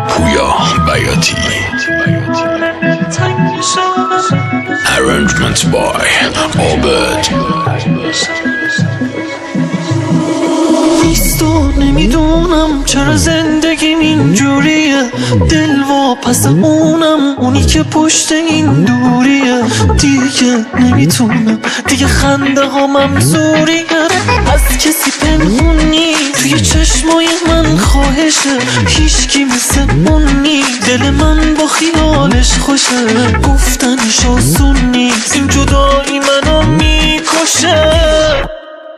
پویا بیاتی Arrangement by عابد نمیدونم چرا زندگیم اینجوریه، دل واپس اونم، اونی که پشت این دوریه. دیگه نمیتونم، دیگه خنده ها ممزوریه، از کسی پنهون نیست توی چشمای من خواهشه، هیچکی مثل اون نیست، دل من با خیالش خوشه، گفتنش آسون نیست، این جدایی منو میکشه،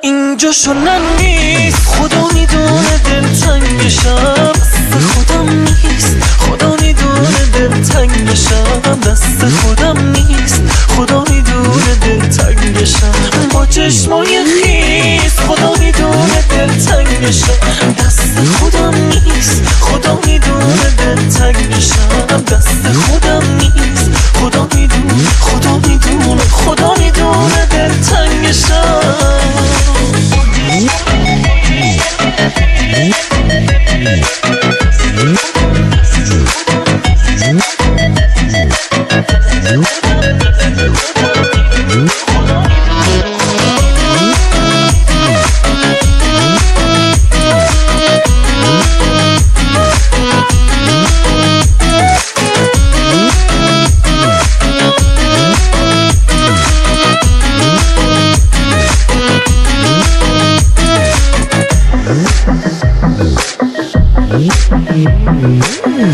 اینجا شنن نیست، خدا میدونه دلتنگشم، دست خودم نیست، خدا میدونه دلتنگشم، دست خودم نیست، خدا میدونه دلتنگشم، با چشمای خیس، خدا میدونه دلتنگشم، دست خودم نیست، خدا میدونه دلتنگشم، دست خودم نیست، خدا میدونه، خدا میدونه، خدا میدونه دلتنگشم.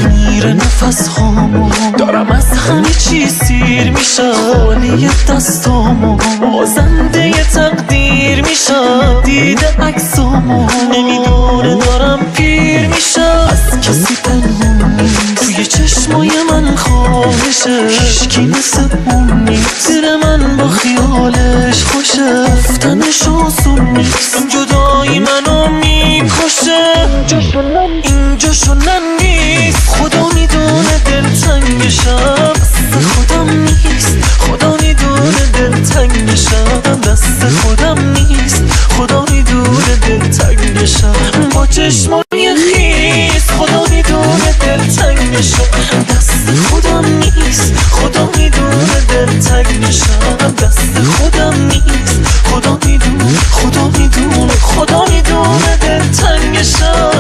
میره نفس هامو، دارم از همه چی سیر میشم، خالی دستامو، بازنده تقدیر میشم، دیده عکسامو، نمیدونه دارم پیر میشم، از کسی پنهون نیست توی چشمای من خواهشه، هیچکی مثل اون نیست، زیر من با خیالش خوشه، گفتنش آسون نیست، این جدایی منو میکشه، اینجا شنن نیست، خدا میدونه دلتنگشم، دست خودم نیست، خدا میدونه دلتنگشم، دست خودم نیست، خدا میدونه دلتنگشم، با چشمای خیس، خدا میدونه دلتنگشم، دست خودم نیست، خدا میدونه دلتنگشم، دست خودم نیست، خدا میدونه، خدا میدونه، خدا میدونه دلتنگشم.